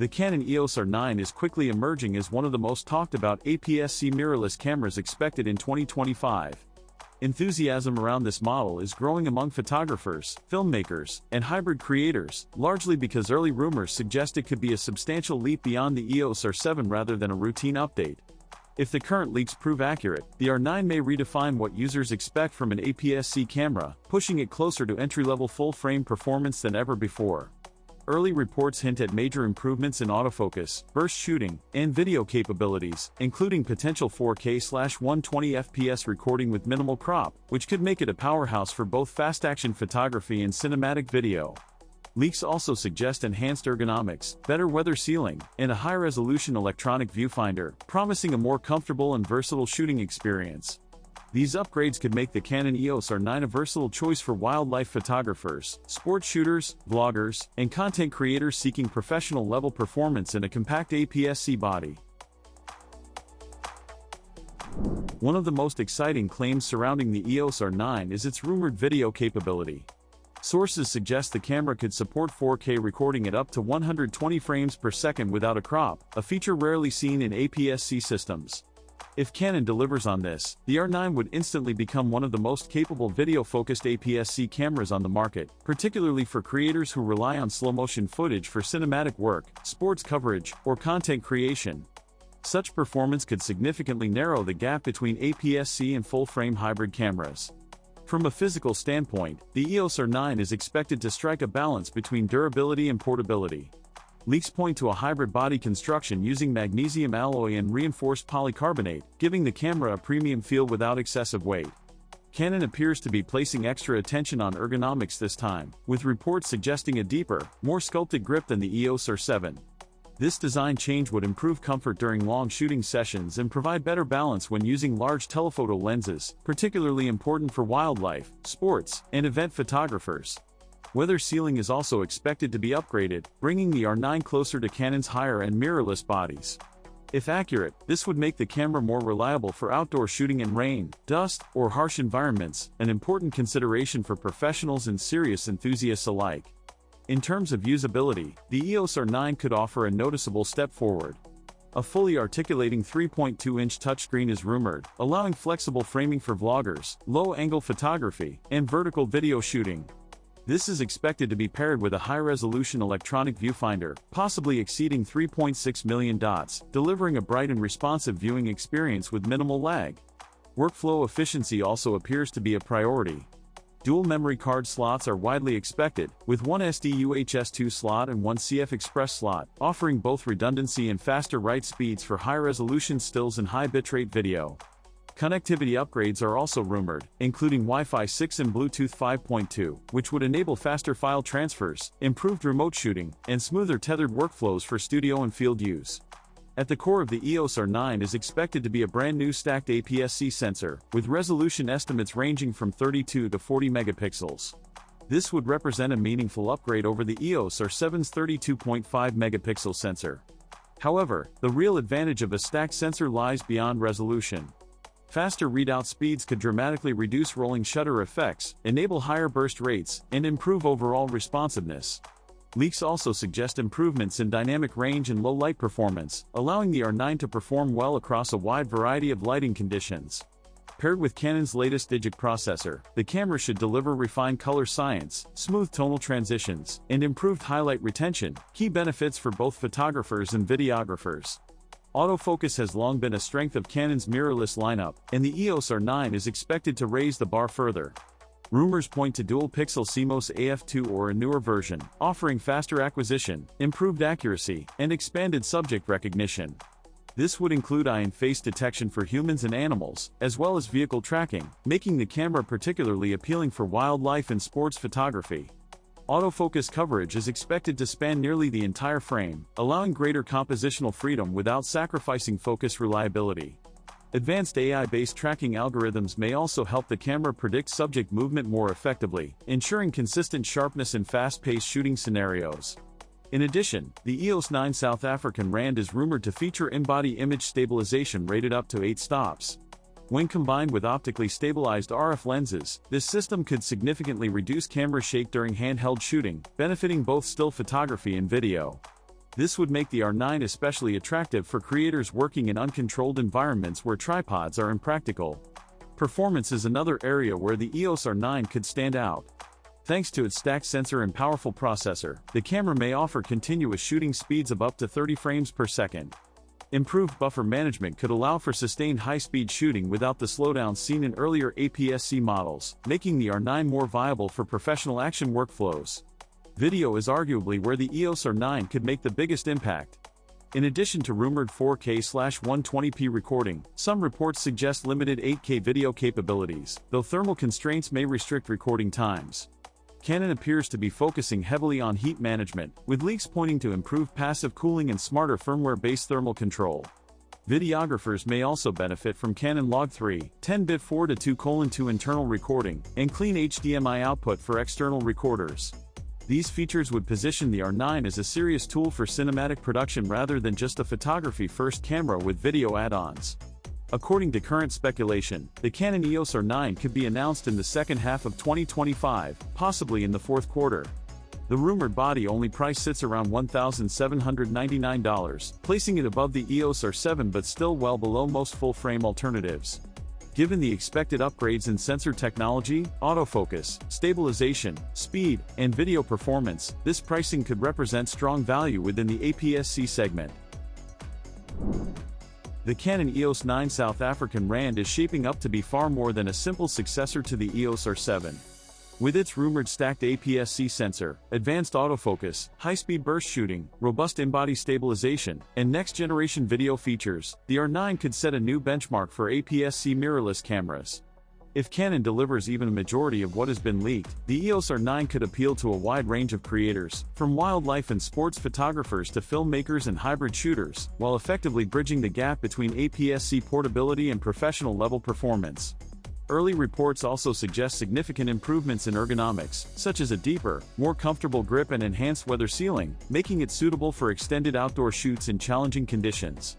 The Canon EOS R9 is quickly emerging as one of the most talked about APS-C mirrorless cameras expected in 2025. Enthusiasm around this model is growing among photographers, filmmakers, and hybrid creators, largely because early rumors suggest it could be a substantial leap beyond the EOS R7 rather than a routine update. If the current leaks prove accurate, the R9 may redefine what users expect from an APS-C camera, pushing it closer to entry-level full-frame performance than ever before. Early reports hint at major improvements in autofocus, burst shooting, and video capabilities, including potential 4K/120 FPS recording with minimal crop, which could make it a powerhouse for both fast-action photography and cinematic video. Leaks also suggest enhanced ergonomics, better weather sealing, and a high-resolution electronic viewfinder, promising a more comfortable and versatile shooting experience. These upgrades could make the Canon EOS R9 a versatile choice for wildlife photographers, sports shooters, vloggers, and content creators seeking professional-level performance in a compact APS-C body. One of the most exciting claims surrounding the EOS R9 is its rumored video capability. Sources suggest the camera could support 4K recording at up to 120 frames per second without a crop, a feature rarely seen in APS-C systems. If Canon delivers on this, the R9 would instantly become one of the most capable video-focused APS-C cameras on the market, particularly for creators who rely on slow-motion footage for cinematic work, sports coverage, or content creation. Such performance could significantly narrow the gap between APS-C and full-frame hybrid cameras. From a physical standpoint, the EOS R9 is expected to strike a balance between durability and portability. Leaks point to a hybrid body construction using magnesium alloy and reinforced polycarbonate, giving the camera a premium feel without excessive weight. Canon appears to be placing extra attention on ergonomics this time, with reports suggesting a deeper, more sculpted grip than the EOS R7. This design change would improve comfort during long shooting sessions and provide better balance when using large telephoto lenses, particularly important for wildlife, sports, and event photographers. Weather sealing is also expected to be upgraded, bringing the R9 closer to Canon's higher-end mirrorless bodies. If accurate, this would make the camera more reliable for outdoor shooting in rain, dust, or harsh environments, an important consideration for professionals and serious enthusiasts alike. In terms of usability, the EOS R9 could offer a noticeable step forward. A fully articulating 3.2-inch touchscreen is rumored, allowing flexible framing for vloggers, low-angle photography, and vertical video shooting. This is expected to be paired with a high-resolution electronic viewfinder, possibly exceeding 3.6 million dots, delivering a bright and responsive viewing experience with minimal lag. Workflow efficiency also appears to be a priority. Dual memory card slots are widely expected, with one SD-UHS-2 slot and one CF Express slot, offering both redundancy and faster write speeds for high-resolution stills and high bitrate video. Connectivity upgrades are also rumored, including Wi-Fi 6 and Bluetooth 5.2, which would enable faster file transfers, improved remote shooting, and smoother tethered workflows for studio and field use. At the core of the EOS R9 is expected to be a brand new stacked APS-C sensor, with resolution estimates ranging from 32 to 40 megapixels. This would represent a meaningful upgrade over the EOS R7's 32.5 megapixel sensor. However, the real advantage of a stacked sensor lies beyond resolution. Faster readout speeds could dramatically reduce rolling shutter effects, enable higher burst rates, and improve overall responsiveness. Leaks also suggest improvements in dynamic range and low light performance, allowing the R9 to perform well across a wide variety of lighting conditions. Paired with Canon's latest digic processor, the camera should deliver refined color science, smooth tonal transitions, and improved highlight retention, key benefits for both photographers and videographers. Autofocus has long been a strength of Canon's mirrorless lineup, and the EOS R9 is expected to raise the bar further. Rumors point to dual-pixel CMOS AF2 or a newer version, offering faster acquisition, improved accuracy, and expanded subject recognition. This would include eye and face detection for humans and animals, as well as vehicle tracking, making the camera particularly appealing for wildlife and sports photography. Autofocus coverage is expected to span nearly the entire frame, allowing greater compositional freedom without sacrificing focus reliability. Advanced AI-based tracking algorithms may also help the camera predict subject movement more effectively, ensuring consistent sharpness in fast-paced shooting scenarios. In addition, the EOS 9 South African Rand is rumored to feature in-body image stabilization rated up to 8 stops. When combined with optically stabilized RF lenses, this system could significantly reduce camera shake during handheld shooting, benefiting both still photography and video. This would make the R9 especially attractive for creators working in uncontrolled environments where tripods are impractical. Performance is another area where the EOS R9 could stand out. Thanks to its stacked sensor and powerful processor, the camera may offer continuous shooting speeds of up to 30 frames per second. Improved buffer management could allow for sustained high-speed shooting without the slowdowns seen in earlier APS-C models, making the R9 more viable for professional action workflows. Video is arguably where the EOS R9 could make the biggest impact. In addition to rumored 4K/120p recording, some reports suggest limited 8K video capabilities, though thermal constraints may restrict recording times. Canon appears to be focusing heavily on heat management, with leaks pointing to improved passive cooling and smarter firmware-based thermal control. Videographers may also benefit from Canon Log3, 10-bit 4:2:2 internal recording, and clean HDMI output for external recorders. These features would position the R9 as a serious tool for cinematic production rather than just a photography-first camera with video add-ons. According to current speculation, the Canon EOS R9 could be announced in the second half of 2025, possibly in the fourth quarter. The rumored body-only price sits around $1,799, placing it above the EOS R7 but still well below most full-frame alternatives. Given the expected upgrades in sensor technology, autofocus, stabilization, speed, and video performance, this pricing could represent strong value within the APS-C segment. The Canon EOS 9 South African Rand is shaping up to be far more than a simple successor to the EOS R7. With its rumored stacked APS-C sensor, advanced autofocus, high-speed burst shooting, robust in-body stabilization, and next-generation video features, the R9 could set a new benchmark for APS-C mirrorless cameras. If Canon delivers even a majority of what has been leaked, the EOS R9 could appeal to a wide range of creators, from wildlife and sports photographers to filmmakers and hybrid shooters, while effectively bridging the gap between APS-C portability and professional-level performance. Early reports also suggest significant improvements in ergonomics, such as a deeper, more comfortable grip and enhanced weather sealing, making it suitable for extended outdoor shoots in challenging conditions.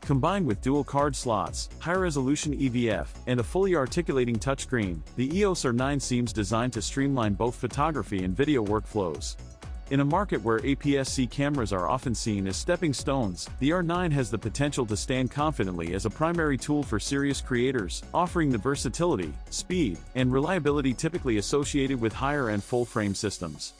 Combined with dual card slots, high-resolution EVF, and a fully articulating touchscreen, the EOS R9 seems designed to streamline both photography and video workflows. In a market where APS-C cameras are often seen as stepping stones, the R9 has the potential to stand confidently as a primary tool for serious creators, offering the versatility, speed, and reliability typically associated with higher-end full-frame systems.